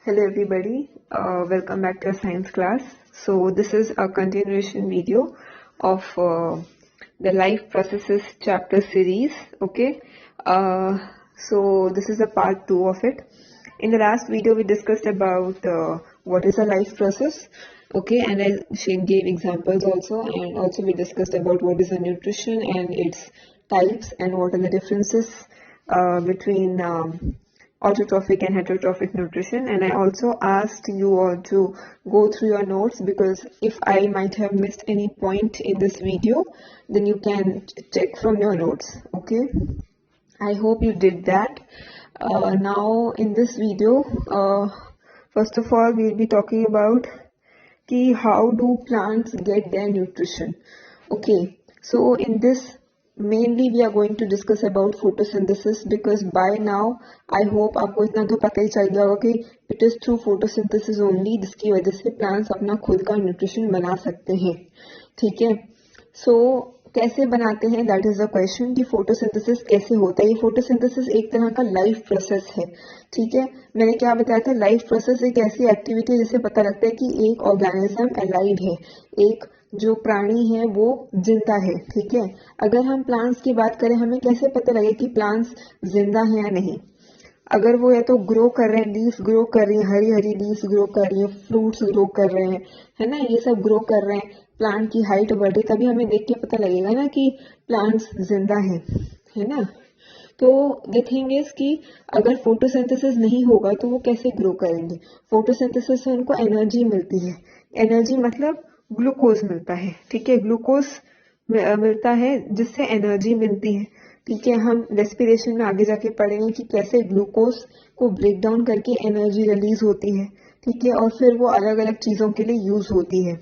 Hello everybody, welcome back to our science class. So this is a continuation video of the life processes chapter series. Okay, so this is a part 2 of it. In the last video we discussed about what is a life process. Okay, and I gave examples also, and also we discussed about what is a nutrition and its types and what are the differences between autotrophic and heterotrophic nutrition. And I also asked you all to go through your notes, because if I might have missed any point in this video, then you can check from your notes. Okay, I hope you did that. Now in this video, first of all we'll be talking about how do plants get their nutrition. Okay, so in this mainly we are going to discuss about photosynthesis, because by now I hope आपको इतना तो पता ही चल गया होगा कि it is through photosynthesis only जिसकी वजह से plants अपना खुद का nutrition बना सकते हैं. ठीक है, so कैसे बनाते हैं, दैट इज द क्वेश्चन कि फोटोसिंथेसिस कैसे होता है. ये फोटोसिंथेसिस एक तरह का लाइफ प्रोसेस है. ठीक है, मैंने क्या बताया था, लाइफ प्रोसेस एक ऐसी एक्टिविटी जिससे पता लगता है कि एक ऑर्गेनिज्म अलाइव है, एक जो प्राणी है वो जिंदा है. ठीक है, अगर हम प्लांट्स की बात करें, हमें कैसे पता लगे कि प्लांट्स जिंदा है या नहीं. अगर वो या तो ग्रो कर रहे हैं, लीव्स ग्रो कर रही है, हरी हरी लीव्स ग्रो कर रही है, फ्रूट्स ग्रो कर रहे हैं, है ना, ये सब ग्रो कर रहे हैं, प्लांट की हाइट बढ़ रही, तभी हमें देख के पता लगेगा ना कि प्लांट्स जिंदा है ना. तो द थिंग इज कि अगर फोटोसिंथेसिस नहीं होगा तो वो कैसे ग्रो करेंगे. फोटोसिंथेसिस से उनको एनर्जी मिलती है. एनर्जी मतलब ग्लूकोज मिलता है. ठीक है, ग्लूकोज मिलता है जिससे एनर्जी मिलती है. ठीक है, हम रेस्पिरेशन में आगे जाके पढ़ेंगे कि कैसे ग्लूकोज को ब्रेक डाउन करके एनर्जी रिलीज होती है. ठीक है, और फिर वो अलग अलग चीजों के लिए यूज होती है.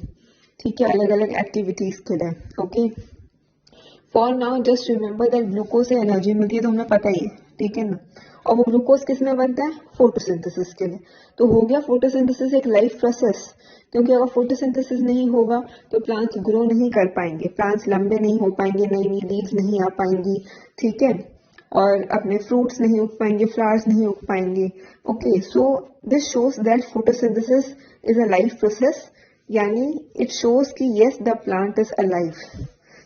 ठीक है, अलग अलग एक्टिविटीज के लिए. Okay, for now just remember that glucose से एनर्जी मिलती है, तो हमें पता ही है. ठीक है ना, और वो ग्लूकोज किस में बनता है, फोटोसिंथेसिस के लिए. तो हो गया फोटोसिंथेसिस एक लाइफ प्रोसेस, क्योंकि अगर फोटोसिंथेसिस नहीं होगा तो प्लांट्स ग्रो नहीं कर पाएंगे, प्लांट्स लंबे नहीं हो पाएंगे, नई नई लीव्स नहीं आ पाएंगी. ठीक है, और अपने फ्रूट्स नहीं उग पाएंगे, फ्लावर्स नहीं उग पाएंगे. Okay, so this shows that photosynthesis is a life process, यानी इट शोज कि yes the plant is alive.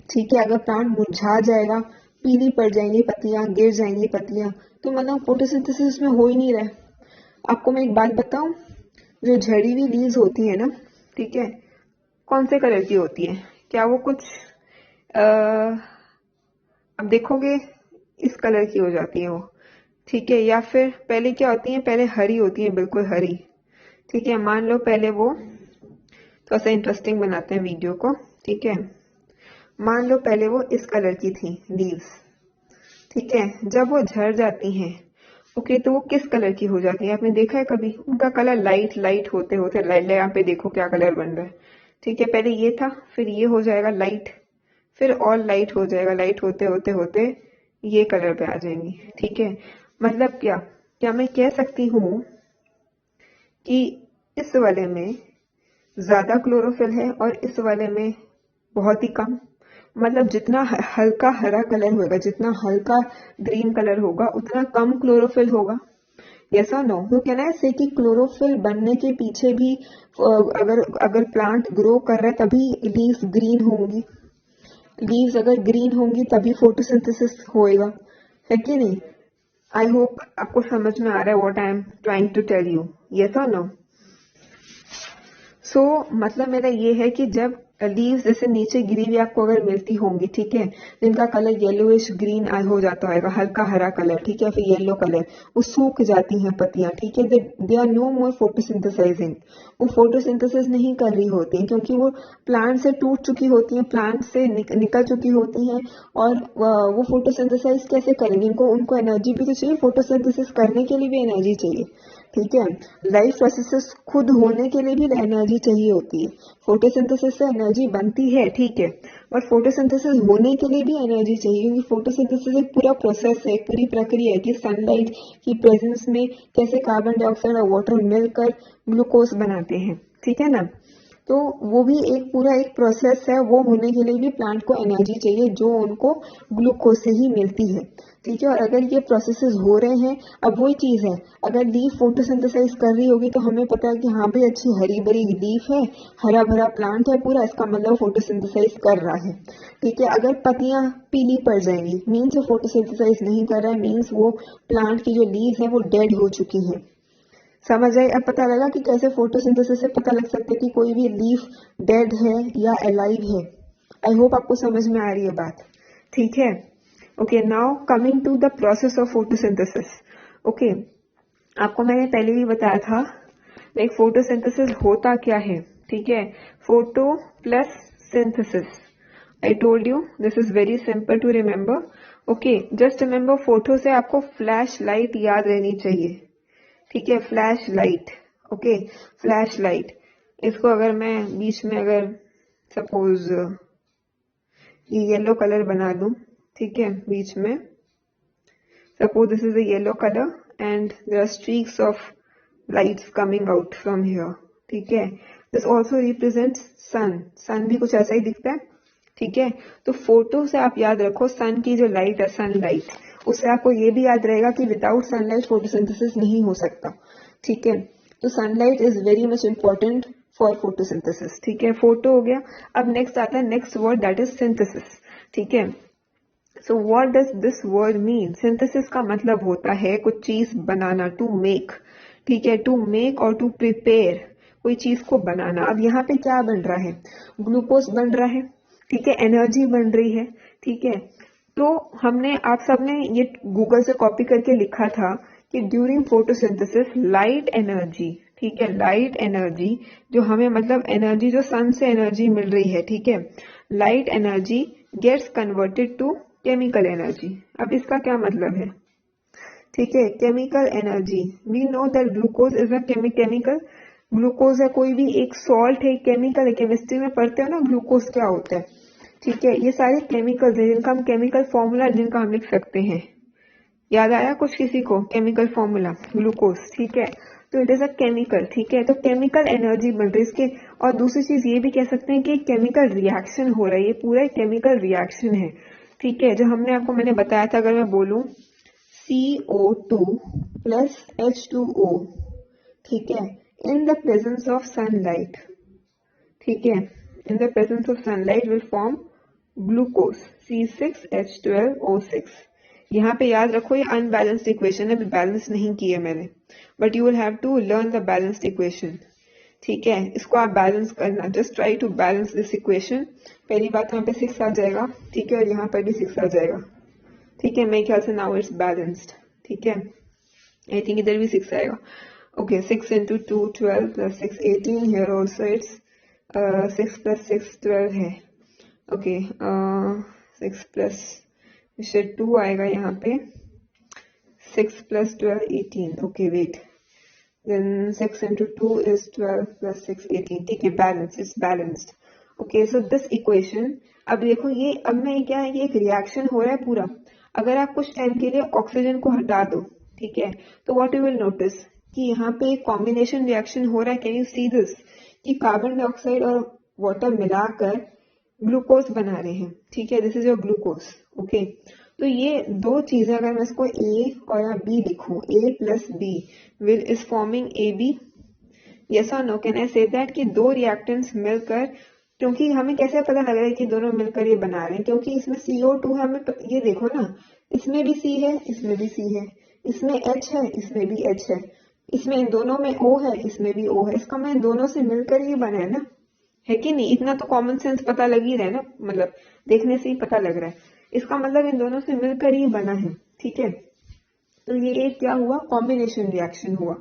ठीक है, अगर प्लांट मुरझा जाएगा, पीली पड़ जाएंगी पत्तियां, गिर जाएंगी पत्तियां, तो मतलब फोटोसिंथेसिस में हो ही नहीं रहा है. आपको मैं एक बात बताऊं, जो झड़ी हुई लीव्स होती है ना, ठीक है, कौन से कलर की होती है, क्या वो कुछ अब देखोगे इस कलर की हो जाती है वो. ठीक है, या फिर पहले क्या होती है, पहले हरी होती है, बिल्कुल हरी. ठीक है, मान लो पहले वो, थोड़ा सा इंटरेस्टिंग बनाते हैं वीडियो को. ठीक है, मान लो पहले वो इस कलर की थी लीव्स. ठीक है, जब वो झड़ जाती हैं, ओके, तो वो किस कलर की हो जाती है, आपने देखा है कभी, उनका कलर लाइट लाइट होते होते, यहाँ पे देखो क्या कलर बन रहा है. ठीक है, पहले ये था, फिर ये हो जाएगा लाइट, फिर और लाइट हो जाएगा, लाइट होते होते होते ये कलर पे आ जाएंगी. ठीक है, मतलब क्या क्या मैं कह सकती हूँ कि इस वाले में ज्यादा क्लोरोफिल है और इस वाले में बहुत ही कम. मतलब जितना हल्का हरा कलर होगा, जितना हल्का ग्रीन कलर होगा, उतना कम क्लोरोफिल होगा. यस और नो, तो कहना है से कि क्लोरोफिल बनने के पीछे भी अगर अगर प्लांट ग्रो कर रहा है तभी लीव्स ग्रीन होंगी. लीव्स अगर ग्रीन होंगी तभी फोटोसिंथेसिस होएगा, है कि नहीं. आई होप आपको समझ में आ रहा है what I am trying to tell you. Yes और नो. सो मतलब मेरा ये है कि जब लीव्स जैसे नीचे गिरी हुई आपको अगर मिलती होंगी, ठीक है, जिनका कलर येलोइश ग्रीन हो जाता होगा, हल्का हरा कलर, ठीक है, फिर येलो कलर, वो सूख जाती हैं पत्तियां. ठीक है, they are no more photosynthesising, वो फोटोसिंथेसिस नहीं कर रही होती हैं, क्योंकि वो प्लांट से टूट चुकी होती हैं, प्लांट से निकल चुकी होती हैं. और वो फोटोसिंथेसाइज कैसे करेंगे, उनको एनर्जी भी तो चाहिए, फोटोसिंथेसिस करने के लिए भी एनर्जी चाहिए. ठीक है, लाइफ प्रोसेसेस खुद होने के लिए भी एनर्जी चाहिए होती है. फोटोसिंथेसिस से एनर्जी बनती है, ठीक है, और फोटोसिंथेसिस होने के लिए भी एनर्जी चाहिए, क्योंकि फोटोसिंथेसिस एक पूरा प्रोसेस है, एक पूरी प्रक्रिया है कि सनलाइट की प्रेजेंस में कैसे कार्बन डाइऑक्साइड और वाटर मिलकर ग्लूकोज बनाते हैं. ठीक है ना, तो वो भी एक पूरा एक प्रोसेस है. वो होने के लिए भी प्लांट को एनर्जी चाहिए, जो उनको ग्लूकोज से ही मिलती है. ठीक है। और अगर ये प्रोसेसेस हो रहे हैं, अब वही चीज है, अगर लीफ फोटोसिंथेसाइज कर रही होगी तो हमें पता है कि हाँ भाई अच्छी हरी भरी लीफ है, हरा भरा प्लांट है पूरा, इसका मतलब फोटोसिंथेसाइज कर रहा है। ठीक है। अगर पत्तियां पीली पड़ जाएंगी मीन्स वो फोटोसिंथेसाइज नहीं कर रहा है, मीन्स वो प्लांट की जो लीव है वो डेड हो चुकी है। समझ आए? अब पता लगा कि कैसे फोटोसिंथेसिस से पता लग सकता है कि कोई भी लीफ डेड है या अलाइव है। आई होप आपको समझ में आ रही है बात। ठीक है। Okay, now coming to the process of photosynthesis. Okay, आपको मैंने पहले भी बताया था लाइक फोटोसिंथेसिस होता क्या है। ठीक है, photo plus synthesis. I told you this is very simple to remember. Okay, just remember photo से आपको फ्लैश लाइट याद रहनी चाहिए। ठीक है, flash light. Okay, flash light. इसको अगर मैं बीच में अगर सपोज ये येलो कलर बना दूं, ठीक है, बीच में suppose this is a yellow color and there are streaks of lights coming out from here. ठीक है, this also represents sun. sun भी कुछ ऐसा ही दिखता है। ठीक है, तो फोटो से आप याद रखो सन की जो लाइट है, सनलाइट, उससे आपको ये भी याद रहेगा कि विदाउट सनलाइट फोटोसिंथेसिस नहीं हो सकता। ठीक है, तो sunlight is very much important for photosynthesis. ठीक है, फोटो हो गया। अब नेक्स्ट आता है next word, that is synthesis. ठीक है, so what does this word mean? Synthesis का मतलब होता है कुछ चीज बनाना, टू मेक। ठीक है, टू मेक और टू प्रिपेयर, कोई चीज को बनाना। अब यहाँ पे क्या बन रहा है? ग्लूकोज बन रहा है। ठीक है, एनर्जी बन रही है। ठीक है, तो हमने आप सबने ये गूगल से कॉपी करके लिखा था कि ड्यूरिंग फोटोसिंथेसिस लाइट एनर्जी, ठीक है, लाइट एनर्जी जो हमें मतलब एनर्जी जो सन से एनर्जी मिल रही है, ठीक है, light energy gets converted to chemical energy. अब इसका क्या मतलब है? ठीक है, chemical energy, we know that glucose is a chemical. Glucose है कोई भी एक सॉल्ट है, केमिकल है। केमिस्ट्री में पढ़ते हो ना ग्लूकोज क्या होता है। ठीक है, ये सारे केमिकल्स हैं जिनका हम केमिकल फॉर्मूला जिनका हम लिख सकते हैं। याद आया कुछ किसी को? Chemical formula glucose. ठीक है, तो इट इज अ केमिकल। ठीक है, तो केमिकल एनर्जी बन रही है इसके। और दूसरी चीज ये भी कह सकते हैं कि केमिकल रिएक्शन हो रहा है, ये पूरा केमिकल रिएक्शन है। ठीक है, जो हमने आपको मैंने बताया था, अगर मैं बोलूं CO2 प्लस H2O, ठीक है, in the presence of sunlight, ठीक है, in the presence of sunlight will form glucose C6H12O6। यहाँ पे याद रखो ये अनबैलेंस्ड इक्वेशन है, अभी बैलेंस नहीं की है मैंने, but you will have to learn the balanced equation. ठीक है, इसको आप बैलेंस करना, just try to balance this equation. पहली बात यहाँ पे 6 आ जाएगा। ठीक है, और यहाँ पर भी 6 आ जाएगा। ठीक है, मेरे ख्याल से नाउ इट्स बैलेंस्ड। ठीक है, आई थिंक इधर भी 6 आएगा। Okay, 6 into 2 12 plus 6 18, here also it's 6 plus 6 12 है। ओके, 6 plus 2 आएगा यहाँ पे, 6 plus 12 18। Okay wait, then 6 into 2 is 12 plus 6 18। ठीक है, balance, it's balanced. Okay, so this equation, अब देखो ये, अब मैं क्या है, ये एक रिएक्शन हो रहा है पूरा। अगर आप कुछ टाइम के लिए ऑक्सीजन को हटा दो, ठीक है, तो व्हाट यू विल नोटिस कि यहाँ पे एक कॉम्बिनेशन रिएक्शन हो रहा है। कैन यू सी दिस कि कार्बन डाइऑक्साइड और वाटर मिलाकर ग्लूकोज बना रहे हैं। ठीक है, this is your glucose. Okay, तो ये दो चीजें, अगर मैं इसको A और या B लिखूं, A plus B will is forming AB। Yes और no, can I say that कि दो रिएक्टेंट्स मिलकर, क्योंकि हमें कैसे पता लग रहा है कि दोनों मिलकर ये बना रहे हैं? क्योंकि इसमें CO2 है, हमें ये देखो ना, इसमें भी C है, इसमें भी C है, इसमें H है, इसमें भी H है, इसमें इन दोनों में O है, इसमें भी O है। इसका मैं दोनों से मिलकर ये बना है ना, है कि नहीं? इतना तो कॉमन सेंस पता लग ही रहा है ना, मतलब देखने से ही पता लग रहा है। इसका मतलब इन दोनों से मिलकर ही बना है। ठीक है, तो ये एक क्या हुआ, कॉम्बिनेशन रिएक्शन हुआ।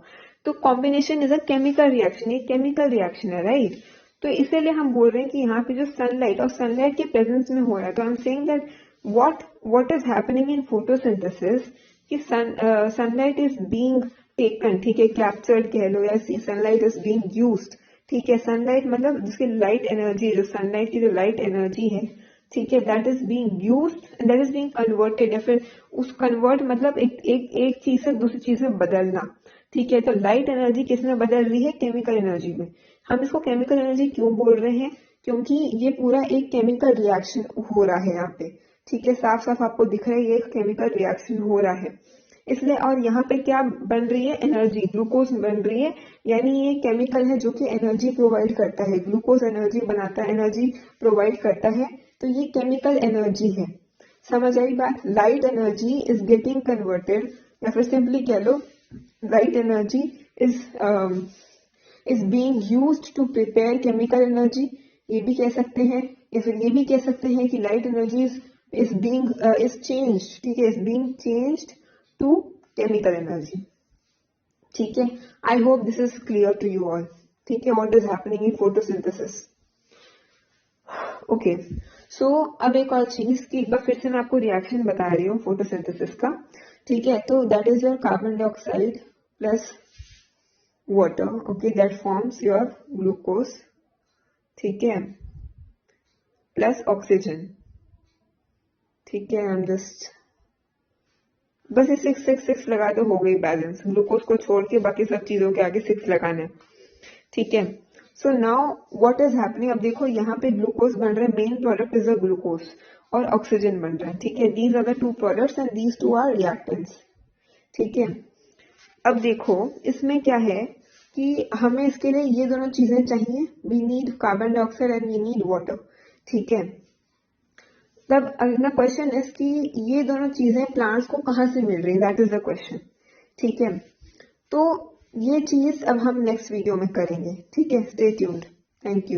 तो combination is a chemical reaction, ये केमिकल रिएक्शन है, राइट? तो इसीलिए हम बोल रहे हैं कि यहाँ पे जो सनलाइट और सनलाइट के प्रेजेंस में हो रहा है, तो I am saying that what is happening in photosynthesis कि सनलाइट इज बीइंग टेकन, ठीक है, कैप्चर्ड कह लो, या सनलाइट इज बीइंग यूज्ड। ठीक है, सनलाइट मतलब जिसकी लाइट एनर्जी, जो सनलाइट की जो लाइट एनर्जी है, ठीक है, that is being used and that is being converted, या फिर उस कन्वर्ट मतलब एक चीज से दूसरी चीज में बदलना। ठीक है, तो लाइट एनर्जी किस में बदल रही है? केमिकल एनर्जी में। हम इसको केमिकल एनर्जी क्यों बोल रहे हैं? क्योंकि ये पूरा एक केमिकल रिएक्शन हो रहा है यहाँ पे। ठीक है, साफ साफ आपको दिख रहा है ये केमिकल रिएक्शन हो रहा है इसलिए। और यहाँ पे क्या बन रही है, एनर्जी, ग्लूकोज बन रही है, यानी ये केमिकल है जो कि एनर्जी प्रोवाइड करता है। ग्लूकोज एनर्जी बनाता है, एनर्जी प्रोवाइड करता है, तो ये केमिकल एनर्जी है। समझ आई बात? Light energy is getting converted, या फिर सिंपली कह लो light energy is being used to prepare chemical energy, ये भी कह सकते हैं। या फिर ये भी कह सकते हैं कि लाइट एनर्जी इज चेंज्ड, ठीक है, is being changed to chemical energy. ठीक है, I hope this is clear to you all. ठीक है, what is happening in photosynthesis. Okay, so अब एक और चीज कि एक बार फिर से मैं आपको रिएक्शन बता रही हूँ फोटोसिंथेसिस का। ठीक है, तो that is your carbon dioxide plus water, okay, that forms your glucose, ठीक है, प्लस ऑक्सीजन। ठीक है, आई एम जस्ट बस ये 6 6 6 लगा दो, हो गई बैलेंस। ग्लूकोज को छोड़ के बाकी सब चीजों के आगे 6 लगाना है। ठीक है, so now what is happening, अब देखो यहाँ पे ग्लूकोज बन रहा है, main product is the glucose, और ऑक्सीजन बन रहा है। ठीक है, these are the two products and these two are reactants. ठीक है, अब देखो इसमें क्या है कि हमें इसके लिए ये दोनों चीजें चाहिए, we need carbon dioxide and we need water. ठीक है, तब अगला क्वेश्चन इज कि ये दोनों चीजें प्लांट्स को कहाँ से मिल रही है, दैट इज द क्वेश्चन। ठीक है, तो ये चीज अब हम नेक्स्ट वीडियो में करेंगे। ठीक है, स्टे ट्यून्ड, थैंक यू।